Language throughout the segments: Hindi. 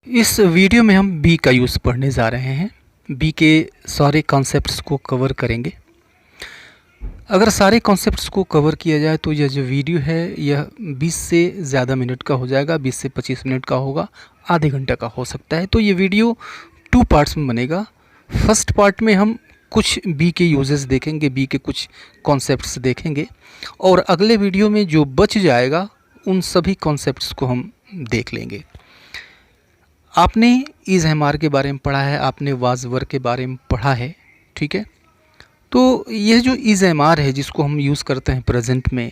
इस वीडियो में हम बी का यूज़ पढ़ने जा रहे हैं। बी के सारे कॉन्सेप्ट्स को कवर करेंगे। अगर सारे कॉन्सेप्ट्स को कवर किया जाए तो यह जो वीडियो है यह 20 से ज़्यादा मिनट का हो जाएगा, 20 से 25 मिनट का होगा, आधे घंटे का हो सकता है। तो ये वीडियो 2 पार्ट्स में बनेगा। फर्स्ट पार्ट में हम कुछ बी के यूजेस देखेंगे, बी के कुछ कॉन्सेप्ट्स देखेंगे, और अगले वीडियो में जो बच जाएगा उन सभी कॉन्सेप्ट्स को हम देख लेंगे। आपने इज़ एम के बारे में पढ़ा है, आपने वाज वर के बारे में पढ़ा है, ठीक है। तो यह जो इज़ एम है जिसको हम यूज़ करते हैं प्रेजेंट में,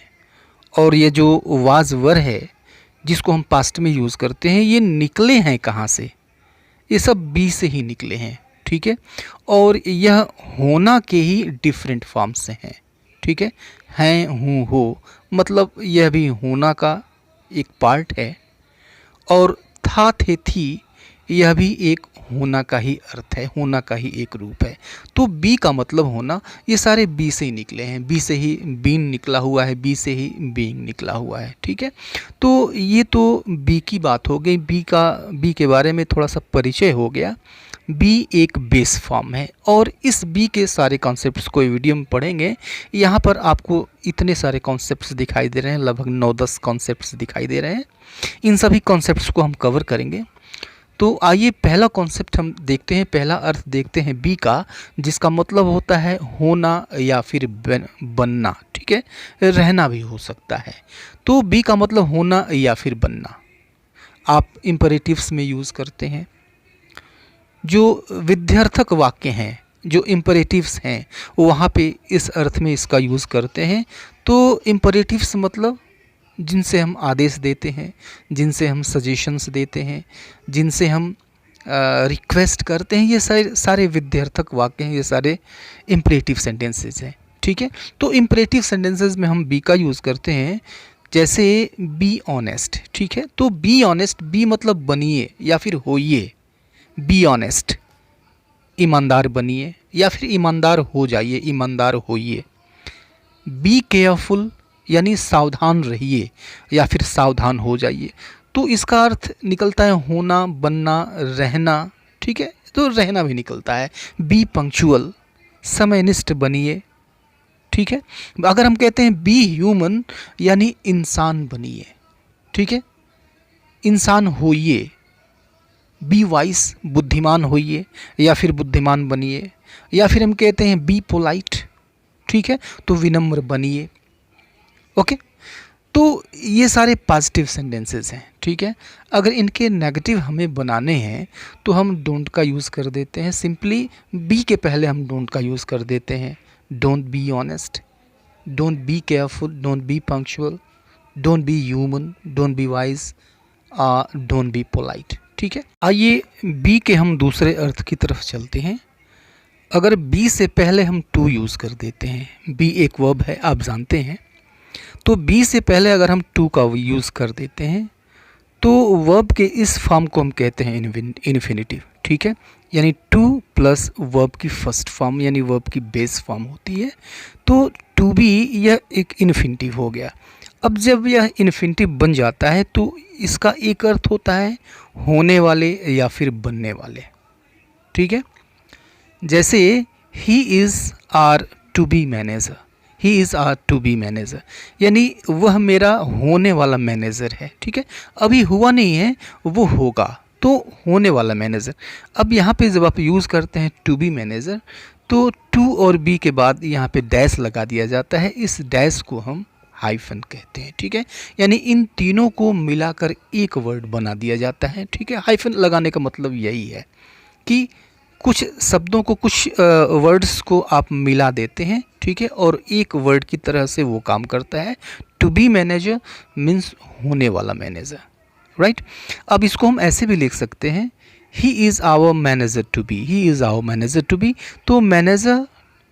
और ये जो वाज वर है जिसको हम पास्ट में यूज़ करते हैं, ये निकले हैं कहाँ से? ये सब बी से ही निकले हैं, ठीक है। और यह होना के ही डिफरेंट फॉर्म से हैं, ठीक है। हैं, हूँ, हो, मतलब यह भी होना का एक पार्ट है, और था, थे, थी, यह भी एक होना का ही अर्थ है, होना का ही एक रूप है। तो बी का मतलब होना, ये सारे बी से ही निकले हैं। बी से ही बीन निकला हुआ है, बी से ही बीइंग निकला हुआ है, ठीक है। तो ये तो बी की बात हो गई। बी के बारे में थोड़ा सा परिचय हो गया। बी एक बेस फॉर्म है, और इस बी के सारे कॉन्सेप्ट्स को वीडियो में पढ़ेंगे। यहाँ पर आपको इतने सारे कॉन्सेप्ट्स दिखाई दे रहे हैं, लगभग 9-10 कॉन्सेप्ट्स दिखाई दे रहे हैं। इन सभी कॉन्सेप्ट्स को हम कवर करेंगे। तो आइए पहला कॉन्सेप्ट हम देखते हैं, पहला अर्थ देखते हैं बी का, जिसका मतलब होता है होना या फिर बनना, ठीक है। रहना भी हो सकता है। तो बी का मतलब होना या फिर बनना आप इम्परेटिव्स में यूज़ करते हैं। जो विध्यर्थक वाक्य हैं, जो इम्परेटिव्स हैं, वहाँ पे इस अर्थ में इसका यूज़ करते हैं। तो इम्परेटिव्स मतलब जिनसे हम आदेश देते हैं, जिनसे हम सजेशंस देते हैं, जिनसे हम रिक्वेस्ट करते हैं, ये सारे विध्यर्थक वाक्य हैं, ये सारे इम्परेटिव सेंटेंसेस हैं, ठीक है। तो इम्परेटिव सेंटेंसेस में हम बी का यूज़ करते हैं, जैसे बी ऑनेस्ट, ठीक है। तो बी ऑनेस्ट, बी मतलब बनिए या फिर होइए। बी ऑनेस्ट, ईमानदार बनिए या फिर ईमानदार हो जाइए, ईमानदार होइए। बी केयरफुल यानी सावधान रहिए या फिर सावधान हो जाइए। तो इसका अर्थ निकलता है होना, बनना, रहना, ठीक है। तो रहना भी निकलता है। बी पंक्चुअल, समयनिष्ठ बनिए, ठीक है। अगर हम कहते हैं बी ह्यूमन यानी इंसान बनिए, ठीक है, इंसान होइए। बी वाइस, बुद्धिमान होइए या फिर बुद्धिमान बनिए। या फिर हम कहते हैं बी पोलाइट, ठीक है, तो विनम्र बनिए। ओके, तो ये सारे पॉजिटिव सेंटेंसेस हैं, ठीक है। अगर इनके नेगेटिव हमें बनाने हैं तो हम डोंट का यूज़ कर देते हैं। सिंपली बी के पहले हम डोंट का यूज़ कर देते हैं। Don't be honest, don't be careful, don't be punctual, don't be human, don't be wise, don't be polite, ठीक है। आइए बी के हम दूसरे अर्थ की तरफ चलते हैं। अगर बी से पहले हम टू यूज़ कर देते हैं, बी एक वर्ब है, आप जानते हैं। तो बी से पहले अगर हम टू का यूज़ कर देते हैं तो वर्ब के इस फॉर्म को हम कहते हैं इन्फिनिटिव, ठीक है। यानी टू प्लस वर्ब की फर्स्ट फॉर्म यानी वर्ब की बेस फॉर्म होती है। तो टू बी यह एक इन्फिनिटिव हो गया। अब जब यह इन्फिनिटिव बन जाता है तो इसका एक अर्थ होता है होने वाले या फिर बनने वाले, ठीक है। जैसे he is are to be manager, he is are to be manager, यानी वह मेरा होने वाला मैनेजर है, ठीक है। अभी हुआ नहीं है, वो होगा, तो होने वाला मैनेजर। अब यहाँ पे जब आप यूज़ करते हैं टू बी मैनेजर, तो टू और बी के बाद यहाँ पे डैश लगा दिया जाता है। इस डैश को हम हाइफन कहते हैं, ठीक है। यानी इन तीनों को मिलाकर एक वर्ड बना दिया जाता है, ठीक है। हाइफन लगाने का मतलब यही है कि कुछ शब्दों को, कुछ वर्ड्स को आप मिला देते हैं, ठीक है, और एक वर्ड की तरह से वो काम करता है। टू बी मैनेजर मीन्स होने वाला मैनेजर, राइट। अब इसको हम ऐसे भी लिख सकते हैं, he is our manager to be, he is our manager to be. तो manager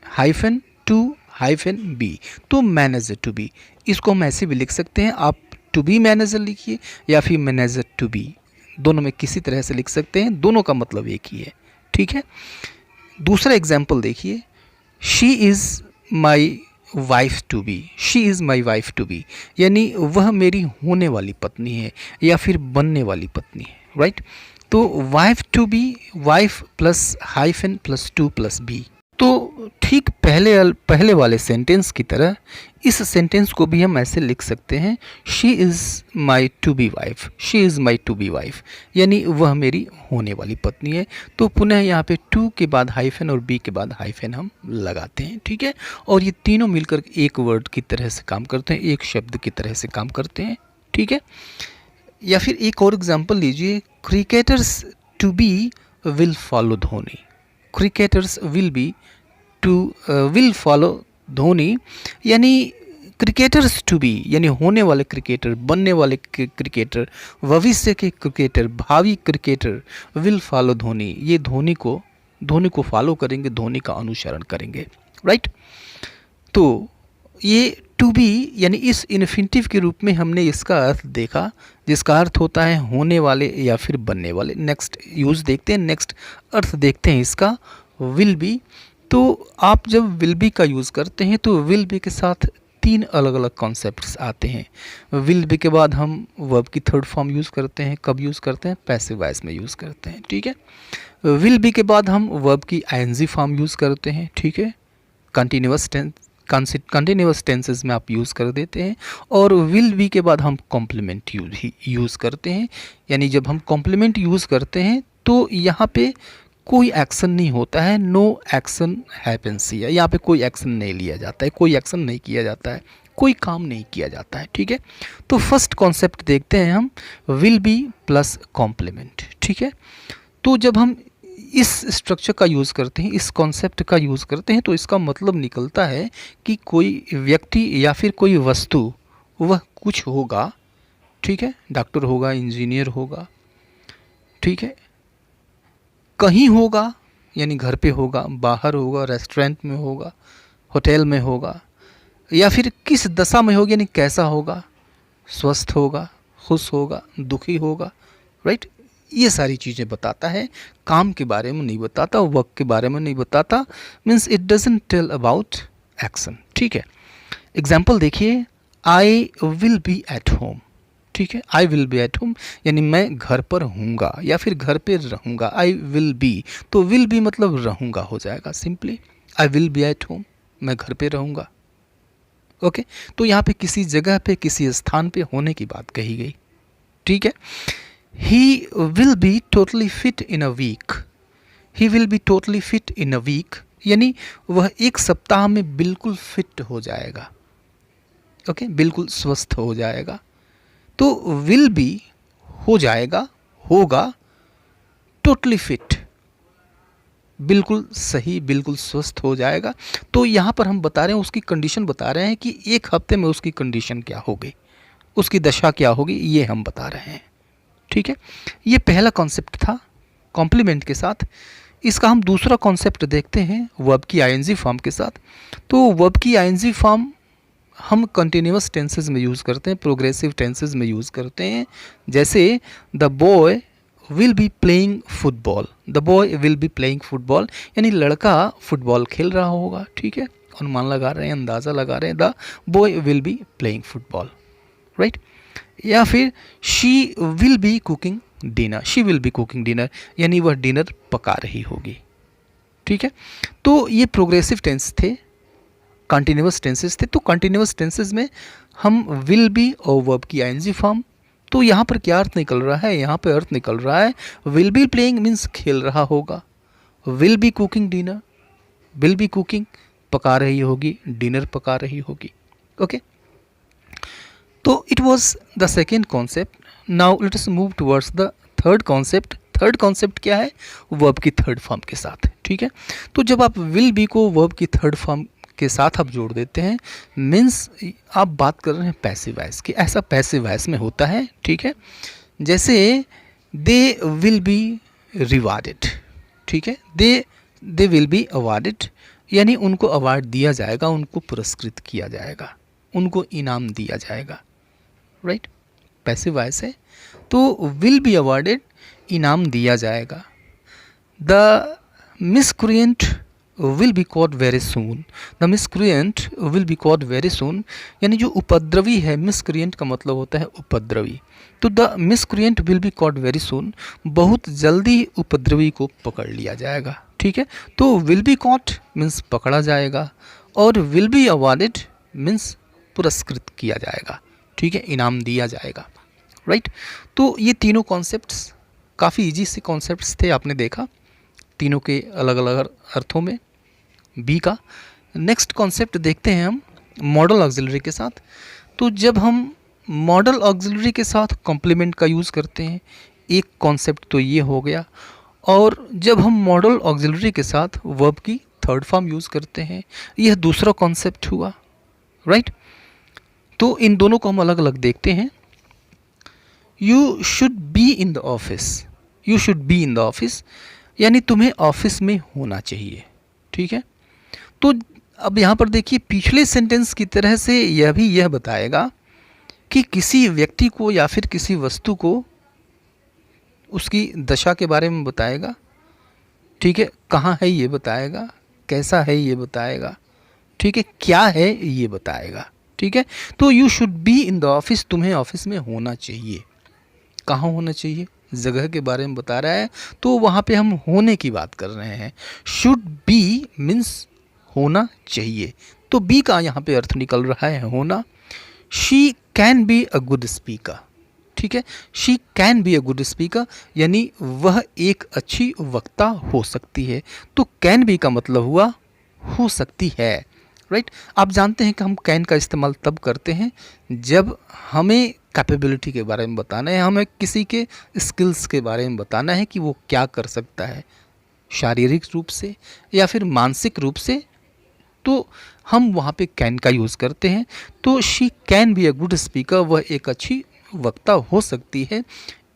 hyphen to hyphen be, तो मैनेजर टू बी। इसको हम ऐसे भी लिख सकते हैं, आप टू बी मैनेजर लिखिए या फिर मैनेजर टू बी, दोनों में किसी तरह से लिख सकते हैं, दोनों का मतलब एक ही है, ठीक है। दूसरा एग्जाम्पल देखिए, she is my wife to be, she is my wife to be, यानी वह मेरी होने वाली पत्नी है या फिर बनने वाली पत्नी है, राइट। तो wife to be, wife plus hyphen plus to plus be. तो ठीक पहले वाले सेंटेंस की तरह इस सेंटेंस को भी हम ऐसे लिख सकते हैं, she is my to be wife, she is my to be wife, यानी वह मेरी होने वाली पत्नी है। तो पुनः यहाँ पे टू के बाद हाइफन और बी के बाद हाइफन हम लगाते हैं, ठीक है। और ये तीनों मिलकर एक वर्ड की तरह से काम करते हैं, एक शब्द की तरह से काम करते हैं, ठीक है। या फिर एक और एग्जांपल लीजिए, cricketers to be will follow Dhoni, cricketers will follow Dhoni, यानी क्रिकेटर्स टू बी यानी होने वाले क्रिकेटर, बनने वाले क्रिकेटर, भविष्य के क्रिकेटर, भावी क्रिकेटर विल फॉलो धोनी, ये धोनी को फॉलो करेंगे, धोनी का अनुसरण करेंगे, राइट। तो ये टू बी यानी इस इन्फिनिटिव के रूप में हमने इसका अर्थ देखा, जिसका अर्थ होता है होने वाले या फिर बनने वाले। नेक्स्ट यूज़ देखते हैं, नेक्स्ट अर्थ देखते हैं इसका, विल बी। तो आप जब विल बी का यूज़ करते हैं तो विल बी के साथ तीन अलग अलग कॉन्सेप्ट्स आते हैं। विल बी के बाद हम वर्ब की थर्ड फॉर्म यूज़ करते हैं, कब यूज़ करते हैं? पैसिव वॉइस में यूज़ करते हैं, ठीक है। विल बी के बाद हम वर्ब की आईएनजी फॉर्म यूज़ करते हैं, ठीक है। कंटिन्यूअस टेंसेस में आप यूज़ कर देते हैं। और विल बी के बाद हम कॉम्प्लीमेंट यूज़ करते हैं, यानी जब हम कॉम्प्लीमेंट यूज़ करते हैं तो यहाँ पे कोई एक्शन नहीं होता है, नो एक्शन हैपेंस है, यहाँ पे कोई एक्शन नहीं लिया जाता है, कोई एक्शन नहीं किया जाता है, कोई काम नहीं किया जाता है, ठीक है। तो फर्स्ट कॉन्सेप्ट देखते हैं हम, विल बी प्लस कॉम्प्लीमेंट, ठीक है। तो जब हम इस स्ट्रक्चर का यूज़ करते हैं, इस कॉन्सेप्ट का यूज़ करते हैं, तो इसका मतलब निकलता है कि कोई व्यक्ति या फिर कोई वस्तु वह कुछ होगा, ठीक है। डॉक्टर होगा, इंजीनियर होगा, ठीक है। कहीं होगा यानी घर पे होगा, बाहर होगा, रेस्टोरेंट में होगा, होटल में होगा, या फिर किस दशा में होगा यानी कैसा होगा, स्वस्थ होगा, खुश होगा, दुखी होगा, राइट। ये सारी चीज़ें बताता है, काम के बारे में नहीं बताता, वर्क के बारे में नहीं बताता, means it doesn't tell about action, ठीक है। एग्जाम्पल देखिए, I will be at home, ठीक है। I will be at home यानी मैं घर पर हूँगा या फिर घर पे रहूँगा। आई विल बी, तो विल बी मतलब रहूँगा हो जाएगा simply. I will be at home, मैं घर पे रहूँगा, ओके। तो यहाँ पे किसी जगह पे, किसी स्थान पे होने की बात कही गई, ठीक है। He will be totally fit in a week, he will be totally fit in a week यानी वह एक सप्ताह में बिल्कुल फिट हो जाएगा, ओके, बिल्कुल स्वस्थ हो जाएगा। तो विल बी हो जाएगा, होगा, टोटली फिट बिल्कुल सही, बिल्कुल स्वस्थ हो जाएगा। तो यहाँ पर हम बता रहे हैं, उसकी कंडीशन बता रहे हैं कि एक हफ्ते में उसकी कंडीशन क्या होगी, उसकी दशा क्या होगी, ये हम बता रहे हैं, ठीक है। ये पहला कॉन्सेप्ट था कॉम्प्लीमेंट के साथ। इसका हम दूसरा कॉन्सेप्ट देखते हैं वर्ब की आईएनजी फॉर्म के साथ। तो वर्ब की आईएनजी फॉर्म हम कंटिन्यूअस टेंसेस में यूज़ करते हैं, प्रोग्रेसिव टेंसेस में यूज़ करते हैं। जैसे the boy will be playing football, the boy will be playing football यानी लड़का फुटबॉल खेल रहा होगा, ठीक है। अनुमान लगा रहे हैं, अंदाज़ा लगा रहे हैं, the boy will be playing football, right. या फिर she will be cooking dinner, she will be cooking dinner यानी वह डिनर पका रही होगी, ठीक है। तो ये प्रोग्रेसिव टेंस थे, कंटिन्यूअस टेंसेस थे। तो कंटिन्यूअस टेंसेस में हम विल बी और वर्ब की आईएनजी फॉर्म। तो यहाँ पर क्या अर्थ निकल रहा है? यहाँ पे अर्थ निकल रहा है विल बी प्लेइंग मीन्स खेल रहा होगा, will be cooking dinner, will be cooking पका रही होगी, डिनर पका रही होगी, ओके। तो it was the second concept. Now let us move towards the third concept. Third concept क्या है? वर्ब की थर्ड फॉर्म के साथ, ठीक है। तो जब आप विल बी को वर्ब की थर्ड फॉर्म के साथ आप जोड़ देते हैं, मीन्स आप बात कर रहे हैं पैसिव वॉइस की। ऐसा पैसिव वॉइस में होता है, ठीक है। जैसे दे विल बी रिवार्डेड, ठीक है, दे विल बी अवार्डेड यानी उनको अवार्ड दिया जाएगा, उनको पुरस्कृत किया जाएगा, उनको इनाम दिया जाएगा, राइट। पैसिव वॉइस है तो विल बी अवार्डेड, इनाम दिया जाएगा। The miscreant will be caught very soon, the miscreant will be caught very soon, यानी जो उपद्रवी है, मिसक्रिएंट का मतलब होता है उपद्रवी, तो the miscreant will be caught very soon, बहुत जल्दी उपद्रवी को पकड़ लिया जाएगा। ठीक है, तो विल बी कॉट मीन्स पकड़ा जाएगा, और विल बी अवार्डेड मीन्स पुरस्कृत किया जाएगा। ठीक है, इनाम दिया जाएगा। राइट, तो ये तीनों कॉन्सेप्ट्स काफ़ी इजी से कॉन्सेप्ट्स थे, आपने देखा तीनों के अलग अलग अर्थों में बी का। नेक्स्ट कॉन्सेप्ट देखते हैं हम मॉडल ऑक्सिलरी के साथ। तो जब हम मॉडल ऑक्सिलरी के साथ कॉम्प्लीमेंट का यूज़ करते हैं, एक कॉन्सेप्ट तो ये हो गया, और जब हम मॉडल ऑक्सिलरी के साथ वर्ब की थर्ड फॉर्म यूज़ करते हैं, यह दूसरा कॉन्सेप्ट हुआ। राइट, तो इन दोनों को हम अलग अलग देखते हैं। You should be in the office, you should be in the office यानी तुम्हें ऑफिस में होना चाहिए। ठीक है, तो अब यहाँ पर देखिए पिछले सेंटेंस की तरह से यह भी यह बताएगा कि किसी व्यक्ति को या फिर किसी वस्तु को उसकी दशा के बारे में बताएगा। ठीक है, कहाँ है ये बताएगा, कैसा है ये बताएगा। ठीक है, क्या है ये बताएगा। ठीक है, तो you should be in the office, तुम्हें ऑफिस में होना चाहिए। कहाँ होना चाहिए, जगह के बारे में बता रहा है, तो वहाँ पे हम होने की बात कर रहे हैं। शुड बी मीन्स होना चाहिए, तो बी का यहाँ पे अर्थ निकल रहा है होना। She can be a good speaker. ठीक है, she can be a good speaker यानी वह एक अच्छी वक्ता हो सकती है, तो कैन बी का मतलब हुआ हो सकती है। राइट, आप जानते हैं कि हम कैन का इस्तेमाल तब करते हैं जब हमें कैपेबिलिटी के बारे में बताना है, हमें किसी के स्किल्स के बारे में बताना है कि वो क्या कर सकता है शारीरिक रूप से या फिर मानसिक रूप से, तो हम वहाँ पे कैन का यूज़ करते हैं। तो she can be a good speaker, वह एक अच्छी वक्ता हो सकती है।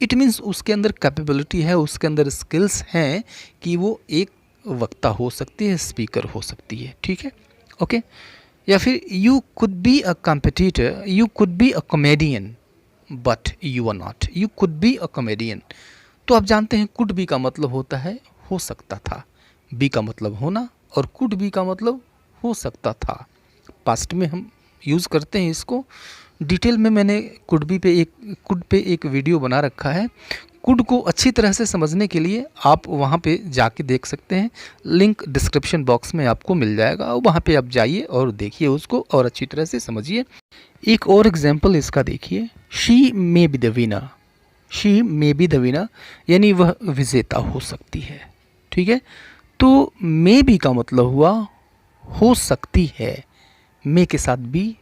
इट मीन्स उसके अंदर कैपेबिलिटी है, उसके अंदर स्किल्स हैं कि वो एक वक्ता हो सकती है, स्पीकर हो सकती है। ठीक है, ओके। या फिर you could be a competitor, you could be a comedian but you are not, you could be a comedian. तो आप जानते हैं कुड बी का मतलब होता है हो सकता था, बी का मतलब होना, और कुड बी का मतलब हो सकता था। पास्ट में हम यूज़ करते हैं इसको। डिटेल में मैंने कुड पे एक वीडियो बना रखा है। कुड को अच्छी तरह से समझने के लिए आप वहाँ पे जाके देख सकते हैं, लिंक डिस्क्रिप्शन बॉक्स में आपको मिल जाएगा, और वहाँ पे आप जाइए और देखिए उसको और अच्छी तरह से समझिए। एक और एग्जांपल इसका देखिए, she may be the winner, she may be the winner यानी वह विजेता हो सकती है। ठीक है, तो मे बी का मतलब हुआ हो सकती है, मे के साथ बी,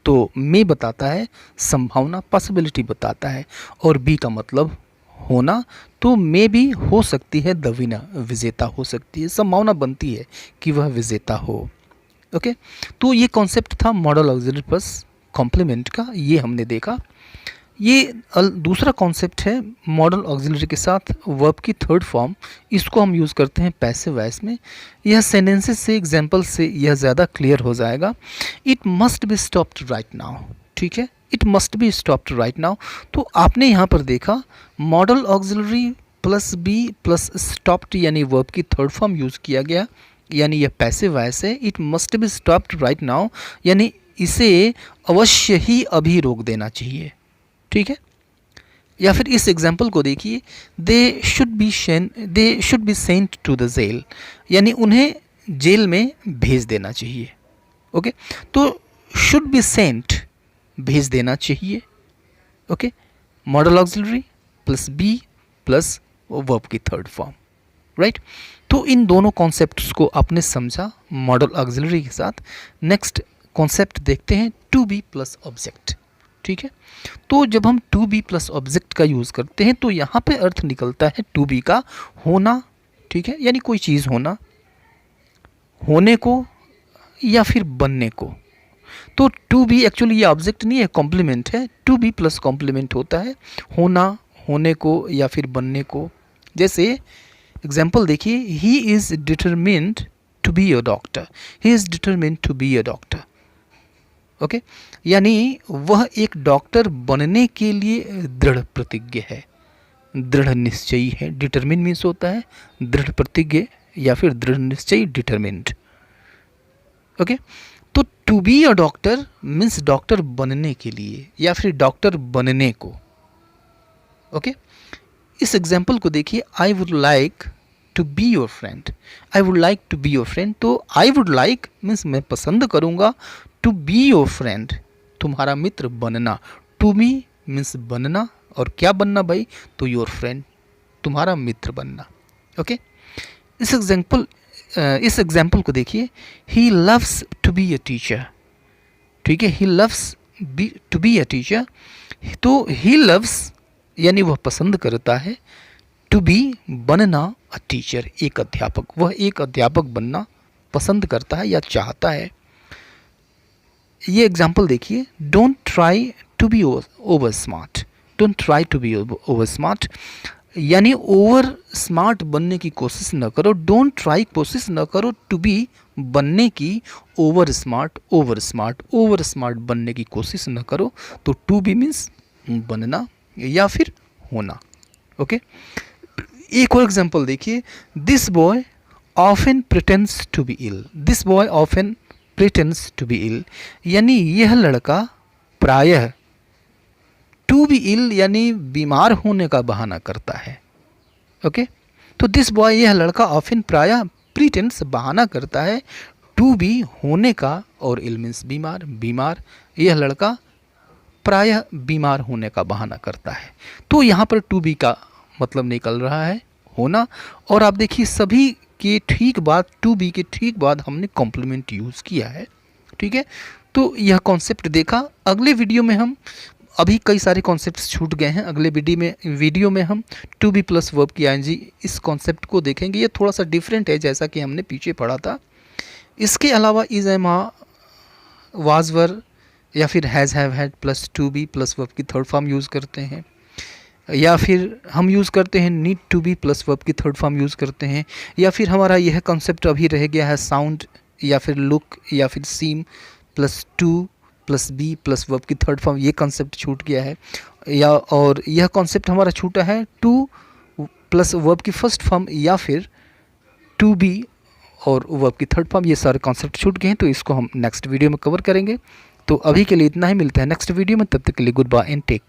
तो मे बताता है संभावना, पॉसिबिलिटी बताता है, और बी का मतलब होना, तो मे भी हो सकती है द विनर, विजेता हो सकती है, संभावना बनती है कि वह विजेता हो। ओके, तो ये कॉन्सेप्ट था मॉडल ऑक्सिलरी प्लस कॉम्प्लीमेंट का, ये हमने देखा। ये दूसरा कॉन्सेप्ट है मॉडल ऑक्सिलरी के साथ वर्ब की थर्ड फॉर्म, इसको हम यूज़ करते हैं पैसिव वॉइस में। यह सेंटेंसेस से, एग्जांपल से यह ज़्यादा क्लियर हो जाएगा। It must be stopped right now. ठीक है, it must be stopped right now. तो आपने यहाँ पर देखा modal auxiliary plus be plus stopped यानी वर्ब की थर्ड फॉर्म यूज़ किया गया, यानी यह पैसिव वॉइस है। It must be stopped right now यानी इसे अवश्य ही अभी रोक देना चाहिए। ठीक है, या फिर इस एग्जाम्पल को देखिए, they should be sent to the jail यानी उन्हें जेल में भेज देना चाहिए। ओके, तो शुड बी सेंट भेज देना चाहिए। Okay, modal auxiliary plus be plus verb की थर्ड फॉर्म। राइट, तो इन दोनों कॉन्सेप्ट्स को आपने समझा मॉडल ऑक्सिलरी के साथ। नेक्स्ट कॉन्सेप्ट देखते हैं टू बी प्लस ऑब्जेक्ट। ठीक है, तो जब हम टू बी प्लस ऑब्जेक्ट का यूज़ करते हैं तो यहाँ पे अर्थ निकलता है टू बी का होना। ठीक है, यानी कोई चीज़ होना, होने को या फिर बनने को। तो टू बी एक्चुअली ये ऑब्जेक्ट नहीं है, कॉम्प्लीमेंट है। टू बी प्लस कॉम्प्लीमेंट होता है होना, होने को या फिर बनने को। जैसे एग्जाम्पल देखिए, he is determined to be a doctor, he is determined to be a doctor. Okay, यानी वह एक डॉक्टर बनने के लिए दृढ़ प्रतिज्ञ है, दृढ़ निश्चयी है। डिटरमिन मीन्स होता है दृढ़ प्रतिज्ञ या फिर दृढ़ निश्चयी डिटरमिन्ड। ओके, तो to be a doctor means doctor बनने के लिए या फिर डॉक्टर बनने को। ओके, इस एग्जाम्पल को देखिए, I would like to be your friend, I would like to be your friend. तो आई वुड लाइक मीन्स मैं पसंद करूँगा, टू बी योर फ्रेंड तुम्हारा मित्र बनना, टू बी मीन्स बनना, और क्या बनना भाई, तो योर फ्रेंड तुम्हारा मित्र बनना। ओके, इस एग्जाम्पल को देखिए, he loves to be a teacher. ठीक है, he loves to be a teacher, तो ही लव्स यानी वह पसंद करता है, टू बी बनना अ टीचर एक अध्यापक, वह एक अध्यापक बनना पसंद करता है या चाहता है। ये एग्जाम्पल देखिए, don't try to be over smart, don't try to be over smart यानी ओवर स्मार्ट बनने की कोशिश न करो, डोंट ट्राई कोशिश न करो टू बी बनने की, ओवर स्मार्ट बनने की कोशिश न करो। तो टू बी मीन्स बनना या फिर होना। ओके, एक और एग्जांपल देखिए, this boy often pretends to be ill, this boy often pretends to be ill यानी यह लड़का प्रायः, टू बी इल यानी बीमार होने का बहाना करता है। ओके, तो दिस बॉय यह लड़का ऑफन प्रायः, प्रिटेंड्स बहाना करता है, टू बी होने का, और इल मीन्स बीमार, बीमार यह लड़का प्रायः बीमार होने का बहाना करता है। तो यहाँ पर टू बी का मतलब निकल रहा है होना, और आप देखिए सभी के ठीक बाद, टू बी के ठीक बाद हमने कॉम्प्लीमेंट यूज़ किया है। ठीक है, तो यह कॉन्सेप्ट देखा। अगले वीडियो में हम, अभी कई सारे कॉन्सेप्ट्स छूट गए हैं, अगले वीडियो में हम टू बी प्लस वर्ब की आईएनजी इस कॉन्सेप्ट को देखेंगे। ये थोड़ा सा डिफरेंट है जैसा कि हमने पीछे पढ़ा था। इसके अलावा इज, एम, वाज, वर या फिर has, have, had plus to be plus verb की थर्ड फॉर्म यूज़ करते हैं, या फिर हम यूज़ करते हैं need to be plus verb की थर्ड फॉर्म यूज़ करते हैं, या फिर हमारा यह कॉन्सेप्ट अभी रह गया है साउंड या फिर लुक या फिर seem plus to plus be plus verb की थर्ड फॉर्म, ये कॉन्सेप्ट छूट गया है। या और यह कॉन्सेप्ट हमारा छूटा है टू प्लस वर्ब की फर्स्ट फॉर्म या फिर टू बी और वर्ब की थर्ड फॉर्म, ये सारे कॉन्सेप्ट छूट गए हैं। तो इसको हम नेक्स्ट वीडियो में कवर करेंगे। तो अभी के लिए इतना ही, मिलता है नेक्स्ट वीडियो में, तब तक के लिए goodbye and take care.